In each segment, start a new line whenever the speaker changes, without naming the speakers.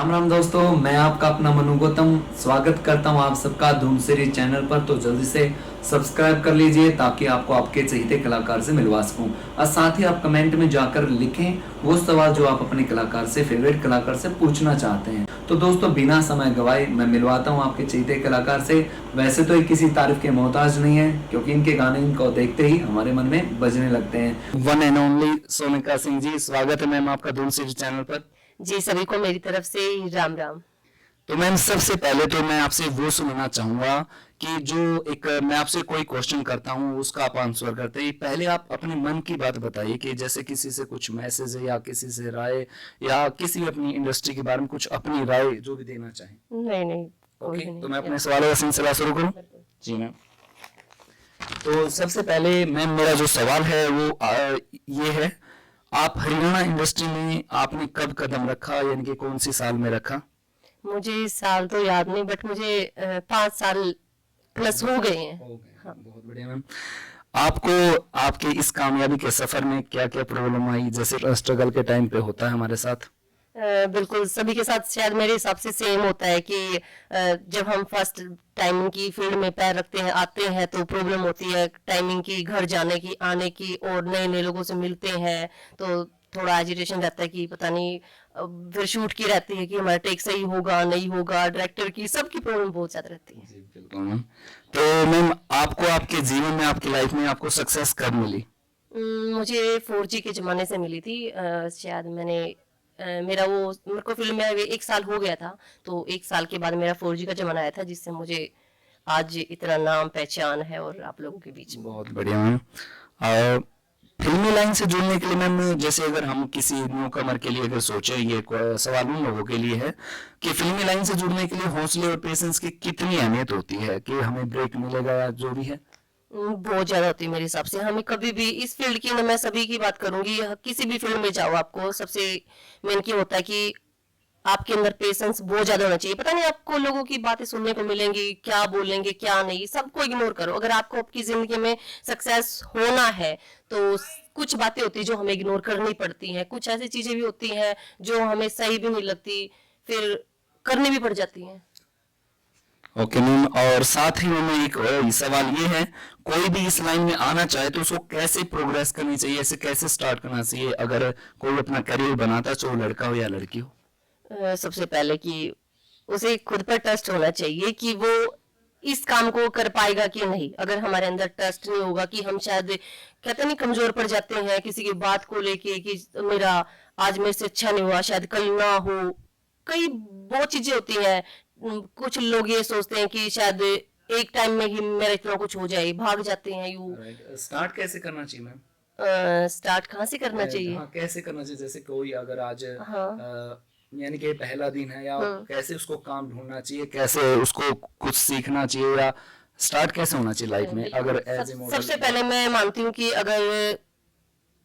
राम राम दोस्तों, मैं आपका अपना मनु गौतम स्वागत करता हूं आप सबका धूम सीरीज चैनल पर। तो जल्दी से सब्सक्राइब कर लीजिए ताकि आपको आपके चहेते कलाकार से मिलवा सकूं। और साथ ही आप कमेंट में जाकर लिखें वो सवाल जो आप अपने कलाकार से, फेवरेट कलाकार से पूछना चाहते हैं। तो दोस्तों बिना समय गवाए मैं मिलवाता हूँ आपके चहेते कलाकार से। वैसे तो ये किसी तारीफ के मोहताज नहीं है, क्योंकि इनके गाने इनको देखते ही हमारे मन में बजने लगते हैं। One and only Sonika Singh ji, स्वागत है मैम आपका धूम सीरीज चैनल पर।
जी, सभी को मेरी तरफ से राम राम।
तो मैम सबसे पहले तो मैं आपसे वो सुनना चाहूंगा कि जो एक मैं आपसे कोई क्वेश्चन करता हूँ उसका आप आंसर करते हैं। पहले आप अपने मन की बात बताइए कि जैसे किसी से कुछ मैसेज है या किसी से राय या किसी भी अपनी इंडस्ट्री के बारे में कुछ अपनी राय जो भी देना चाहें।
नहीं नहीं, कोई
ओके,
भी नहीं।
तो मैं अपने सवालों का सिलसिला शुरू करूँ। जी मैम। तो सबसे पहले मैम मेरा जो सवाल है वो ये है, आप हरियाणा इंडस्ट्री में आपने कब कदम रखा, यानी कि कौन सी साल में रखा?
मुझे साल तो याद नहीं, बट मुझे 5 साल प्लस हो गए हैं।
हो गए।
हाँ।
बहुत बढ़िया मैम। आपको आपके इस कामयाबी के सफर में क्या क्या प्रॉब्लम आई, जैसे स्ट्रगल के टाइम पे होता है हमारे साथ?
बिल्कुल सभी के साथ शायद मेरे हिसाब से सेम होता है कि जब हम फर्स्ट टाइमिंग की फील्ड में पैर रखते हैं, आते हैं, तो प्रॉब्लम होती है टाइमिंग की, घर जाने की, आने की, और नए नए लोगों से मिलते हैं तो थोड़ा एजिटेशन रहता है कि पता नहीं। फिर शूट की रहती है कि हमारा टेक सही होगा नहीं होगा, डायरेक्टर की, सबकी प्रॉब्लम बहुत ज्यादा रहती है।
जी बिल्कुल मैम। तो मैम आपको आपके जीवन में, आपकी लाइफ में आपको सक्सेस कब मिली?
मुझे 4G के ज़माने से मिली थी। शायद मेरा वो मेरे को फिल्म में 1 साल हो गया था, तो 1 साल के बाद मेरा 4G का ज़माना आया था, जिससे मुझे आज इतना नाम पहचान है और आप लोगों के बीच में।
बहुत बढ़िया मैम। फिल्मी लाइन से जुड़ने के लिए मैम, जैसे अगर हम किसी न्यू कमर के लिए अगर सोचे, ये सवाल उन लोगों के लिए है कि फिल्मी लाइन से जुड़ने के लिए हौसले और पेशेंस की कितनी अहमियत होती है, कि हमें ब्रेक मिलेगा या जो भी है?
बहुत ज्यादा होती है मेरे हिसाब से। हमें कभी भी इस फील्ड की ना, मैं सभी की बात करूंगी, किसी भी फील्ड में जाओ, आपको सबसे मेन की होता है कि आपके अंदर पेशेंस बहुत ज्यादा होना चाहिए। पता नहीं आपको लोगों की बातें सुनने को मिलेंगी, क्या बोलेंगे क्या नहीं, सबको इग्नोर करो। अगर आपको आपकी जिंदगी में सक्सेस होना है तो कुछ बातें होती है जो हमें इग्नोर करनी पड़ती हैं, कुछ ऐसी चीजें भी होती हैं जो हमें सही भी नहीं लगती, फिर करनी भी पड़ जाती हैं।
ओके मैम, और साथ ही में एक सवाल ये है, कोई भी इस लाइन में आना चाहे तो उसको कैसे प्रोग्रेस करनी चाहिए, ऐसे कैसे स्टार्ट करना चाहिए अगर कोई अपना करियर बनाता, चाहे वो लड़का हो या लड़की हो?
सबसे पहले कि उसे खुद पर ट्रस्ट होना चाहिए कि वो इस काम को कर पाएगा कि नहीं। अगर हमारे अंदर ट्रस्ट नहीं होगा, कि हम शायद कहते नहीं कमजोर पड़ जाते हैं किसी की बात को लेके कि मेरा आज मेरे से अच्छा नहीं हुआ, शायद कल ना हो, कई बहुत चीजें होती हैं। कुछ लोग ये सोचते हैं कि शायद एक टाइम में ही मेरा इतना कुछ हो जाए, भाग जाते हैं यूं।
स्टार्ट कैसे करना चाहिए मैम?
स्टार्ट कहाँ से करना चाहिए?
हाँ, कैसे करना चाहिए, जैसे कोई अगर आज
हाँ।
यानी कि पहला दिन है, या
हाँ।
कैसे उसको काम ढूंढना चाहिए, कैसे उसको कुछ सीखना चाहिए, या स्टार्ट कैसे होना चाहिए लाइफ में
बिल्कुल।
अगर एज ए मॉडल?
सबसे पहले मैं मानती हूँ कि अगर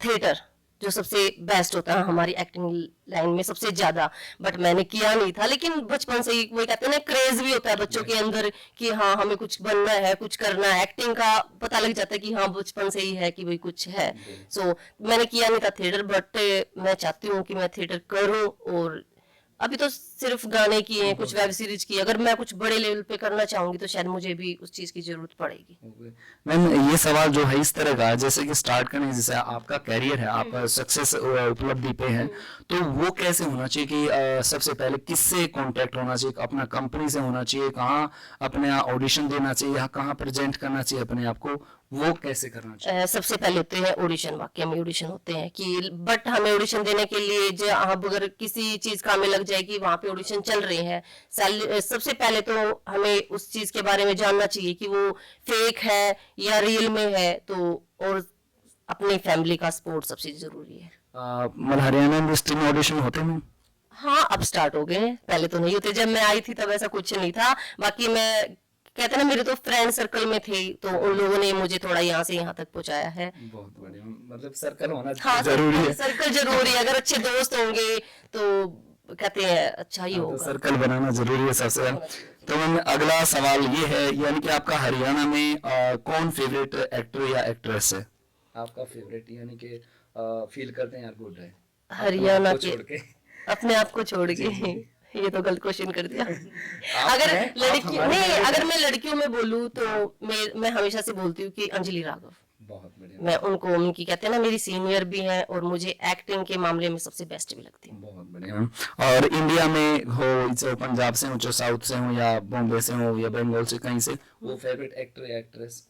थिएटर जो सबसे बेस्ट होता है हमारी एक्टिंग लाइन में सबसे ज्यादा, बट मैंने किया नहीं था, लेकिन बचपन से ही वो कहते हैं ना, क्रेज भी होता है बच्चों के अंदर कि हाँ हमें कुछ बनना है, कुछ करना है, एक्टिंग का पता लग जाता है कि हाँ बचपन से ही है कि भाई कुछ है। सो मैंने किया नहीं था थिएटर, बट मैं चाहती हूँ कि मैं थिएटर करूँ। और अभी तो सिर्फ गाने की है, कुछ वेब सीरीज की। अगर मैं कुछ बड़े लेवल पे करना चाहूंगी तो शायद मुझे भी उस चीज की जरूरत पड़ेगी।
मैम ये सवाल जो है इस तरह का है, जैसे कि स्टार्ट करने, जैसे आपका करियर है, आप सक्सेस उपलब्धि पे हैं, तो वो कैसे होना चाहिए कि सबसे पहले किससे कांटेक्ट होना चाहिए? अपना कंपनी से होना चाहिए, कहाँ अपने ऑडिशन देना चाहिए, या कहाँ प्रेजेंट करना चाहिए अपने आप को, वो कैसे करना चाहिए?
सबसे पहले होते हैं ऑडिशन, वाकई में ऑडिशन होते हैं कि, बट हमें ऑडिशन देने के लिए जो आप अगर किसी चीज का हमें लग जाए कि वहाँ पे ऑडिशन चल रहे हैं, सबसे पहले तो हमें उस चीज के बारे में जानना चाहिए कि वो फेक है या रियल में है। तो और अपनी फैमिली का सपोर्ट सबसे जरूरी है।
मतलब हरियाणा इंडस्ट्री में ऑडिशन होते हैं?
हाँ, अब स्टार्ट हो गए हैं, पहले तो नहीं होते। जब मैं आई थी तब ऐसा कुछ नहीं था। बाकी मैं कहते हैं ना, मेरे तो फ्रेंड सर्कल में थे, तो उन लोगों ने मुझे थोड़ा यहाँ से यहाँ तक पहुंचाया है।
बहुत बढ़िया, मतलब सर्कल होना
हाँ,
जरूरी है।
सर्कल जरूरी है। अगर अच्छे दोस्त होंगे तो कहते हैं अच्छा ही
हाँ, तो
होगा।
सर्कल बनाना जरूरी है सबसे पहले। तो मैम अगला सवाल ये है, यानी कि आपका हरियाणा में कौन फेवरेट एक्टर या एक्ट्रेस है आपका फेवरेट, यानी कि फील करते हैं यार गुड है
हरियाणा
को
के
छोड़ के?
अपने आप को छोड़
जी
के
जी जी।
ये तो गलत क्वेश्चन कर दिया। अगर
हैं, आप
लड़की
हमारे
नहीं,
लिए
अगर मैं लड़कियों में बोलूँ तो मैं हमेशा से बोलती हूँ कि अंजलि राघव।
बहुत बढ़िया,
मैं उनको, उनकी कहते हैं ना, मेरी सीनियर भी हैं और मुझे एक्टिंग के मामले में सबसे बेस्ट भी लगती है।
बहुत बढ़िया। और इंडिया में हो, चाहे पंजाब से हो, चाहे साउथ से हो, या बॉम्बे से हो, या बंगाल से, कहीं से, वो फेवरेट एक्टर या एक्ट्रेस?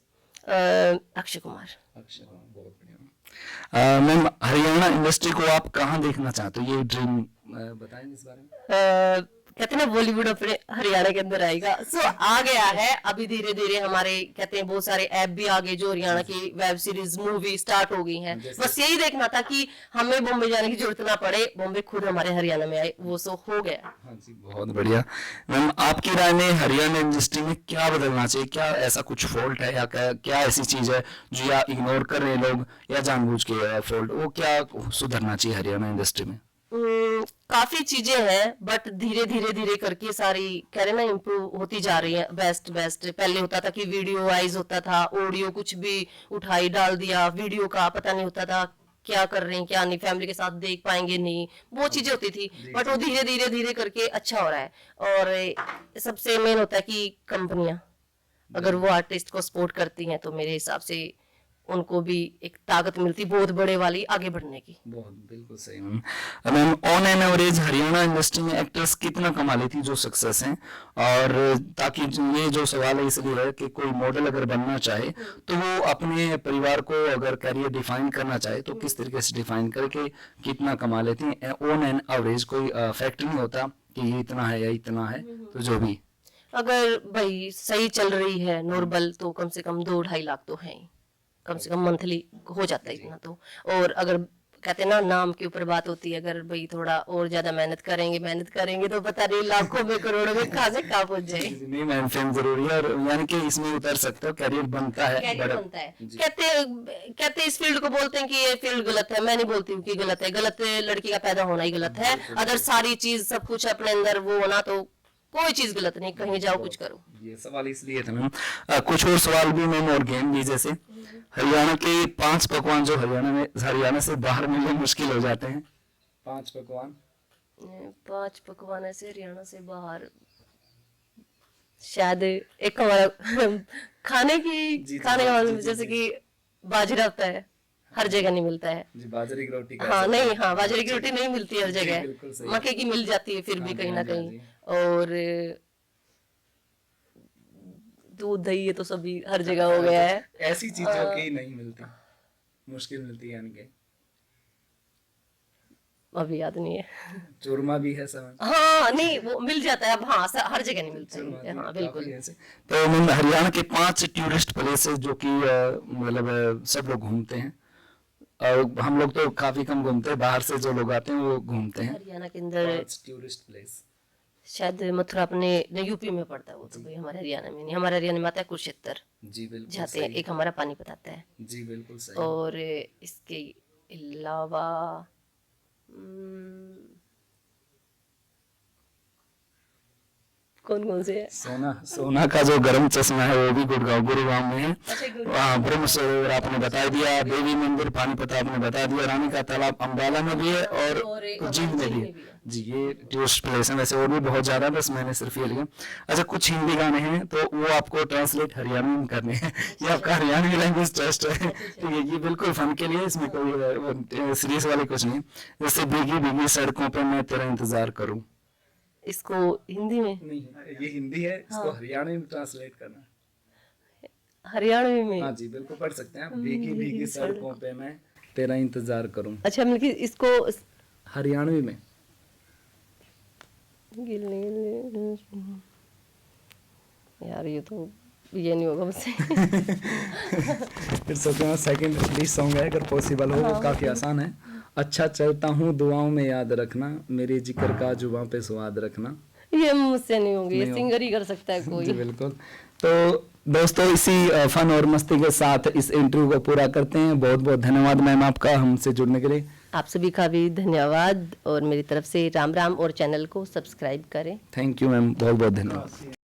अक्षय कुमार।
अक्षय कुमार, बहुत बढ़िया। मैम, हरियाणा इंडस्ट्री को आप कहाँ देखना चाहते हो, ये ड्रीम बताएंगे इस बारे में?
कहते हैं ना बॉलीवुड अपने हरियाणा के अंदर आएगा, सो आ गया है। अभी धीरे धीरे हमारे कहते हैं बहुत सारे ऐप भी आ गए जो हरियाणा की वेब सीरीज मूवी स्टार्ट हो गई हैं। बस यही देखना था कि हमें बॉम्बे जाने की जरूरत ना पड़े, बॉम्बे खुद हमारे हरियाणा में आए, वो सो हो गया।
हाँ जी, बहुत बढ़िया। मैम, आपकी राय में हरियाणा इंडस्ट्री में क्या बदलना चाहिए? क्या ऐसा कुछ फॉल्ट है, या क्या ऐसी चीज है जो या इग्नोर कर रहे हैं लोग, या जानबूझ के फॉल्ट, वो क्या सुधरना चाहिए हरियाणा इंडस्ट्री में?
काफी चीजें हैं, बट धीरे धीरे धीरे करके सारी कह रहे ना इम्प्रूव होती जा रही है। बेस्ट बेस्ट पहले होता था कि वीडियो वाइज होता था, ऑडियो कुछ भी उठाई डाल दिया, वीडियो का पता नहीं होता था क्या कर रहे हैं क्या नहीं, फैमिली के साथ देख पाएंगे नहीं, वो चीजें होती थी। बट वो धीरे धीरे धीरे करके अच्छा हो रहा है। और सबसे मेन होता है कि कंपनियां अगर वो आर्टिस्ट को सपोर्ट करती हैं तो मेरे हिसाब से उनको भी एक ताकत मिलती बहुत बड़े वाली आगे बढ़ने की।
बहुत बिल्कुल सही ma'am. Ma'am, on an average Haryana industry में एक्टर्स कितना कमा लेती जो सक्सेस हैं? और ताकि ये जो सवाल है इसलिए है कि कोई मॉडल अगर बनना चाहे तो वो अपने परिवार को अगर करियर डिफाइन करना चाहे तो किस तरीके से डिफाइन करके कितना कमा लेती हैं ऑन एन एवरेज? कोई फैक्ट नहीं होता कि ये इतना है या इतना है, तो जो भी
अगर भाई सही चल रही है नॉर्मल तो कम से कम 2-2.5 लाख तो है ही, कम से कम मंथली हो जाता है इतना तो। और अगर कहते हैं ना नाम के ऊपर बात होती है, अगर भाई थोड़ा और ज्यादा मेहनत करेंगे तो पता नहीं लाखों में करोड़ों में कहाँ से कहाँ पहुंच जाए।
नहीं मैम, फेम जरूरी है, और यानी कि इसमें उतर सकते हो, करियर बनता है,
कैरियर बनता है। कहते इस फील्ड को बोलते हैं कि ये फील्ड गलत है, मैं नहीं बोलती हूँ कि गलत है। गलत लड़की का पैदा होना ही गलत है। अगर सारी चीज सब कुछ अपने अंदर वो होना तो कोई चीज गलत नहीं, कहीं जाओ कुछ करो।
ये सवाल इसलिए था मैम। कुछ और सवाल भी मैम, और गेम भी, जैसे हरियाणा के 5 पकवान जो हरियाणा से बाहर मिलने मुश्किल हो जाते हैं। 5 पकवान।
5 पकवान ऐसे हरियाणा से बाहर, शायद एक हमारा खाने का जैसे कि बाजरा होता है, हर जगह नहीं मिलता है
जी, बाजरे की रोटी का।
हाँ नहीं, हाँ बाजरे की रोटी नहीं मिलती हर जगह,
बिल्कुल सही।
मक्के की मिल जाती है फिर भी
हाँ,
कहीं ना
हाँ,
कहीं। और दूध दही ये तो सभी हर जगह हो गया है।
ऐसी चीजों की नहीं मिलती, मुश्किल मिलती है, यानी कि
अभी याद नहीं है।
चूरमा भी है समझ।
हाँ नहीं, वो मिल जाता है अब, हाँ हर जगह नहीं मिलता है। हाँ बिल्कुल।
तो मैम, हरियाणा के 5 टूरिस्ट प्लेसेस जो कि मतलब सब लोग घूमते हैं, और हम लोग तो काफी कम घूमते हैं, बाहर से जो लोग आते हैं वो घूमते हैं।
हरियाणा के अंदर
5 टूरिस्ट प्लेस।
शायद मथुरा अपने यूपी में पड़ता है, वो तो भाई हमारे हरियाणा में नहीं। हमारे हरियाणा में आता है कुरुक्षेत्र,
जी बिल्कुल
जाते हैं। एक हमारा पानीपत आता है।
जी बिल्कुल सही।
और इसके अलावा कौन कौन से है?
सोना का जो गर्म चश्मा है वो भी गुरुग्राम में है। वहाँ ब्रह्म सरोवर आपने बता दिया, देवी मंदिर पानीपत आपने बता दिया, रानी का तालाब अम्बाला में भी है, और उज्जैन में भी है। जी, ये टूरिस्ट प्लेस है। वैसे और भी बहुत ज्यादा, बस मैंने सिर्फ ये लिया। अच्छा, कुछ हिंदी गाने हैं तो वो आपको ट्रांसलेट हरियाणवी में करने हैं। ये आपका हरियाणवी लैंग्वेज टेस्ट है, ठीक है? ये बिल्कुल फन के लिए, इसमें कोई सीरियस वाली कुछ नहीं। जैसे भीगी भीगी सड़कों पे मैं तेरा इंतजार करूँ,
इसको हिंदी में
नहीं ये हिंदी है, इसको हरियाणवी में ट्रांसलेट करना है।
हरियाणवी में?
हाँ जी बिल्कुल, पढ़ सकते हैं आप। भीगी भीगी सड़कों पे मैं तेरा इंतजार करूं।
अच्छा, मतलब कि इसको
हरियाणवी में।
यार ये तो ये नहीं होगा मुझसे।
फिर सोचो, सेकंड प्लीज सॉन्ग है, अगर पॉसिबल हो। वो काफी आसान है। अच्छा चलता हूँ दुआओं में याद रखना, मेरे जिक्र का जुबां पे स्वाद रखना।
ये मुझसे नहीं होंगे, ये सिंगर ही कर सकता है कोई।
जी बिल्कुल। तो दोस्तों, इसी फन और मस्ती के साथ इस इंटरव्यू को पूरा करते हैं। बहुत बहुत धन्यवाद मैम आपका हमसे जुड़ने के लिए।
आप सभी का भी धन्यवाद, और मेरी तरफ से राम राम, और चैनल को सब्सक्राइब करें।
थैंक यू मैम, बहुत बहुत धन्यवाद।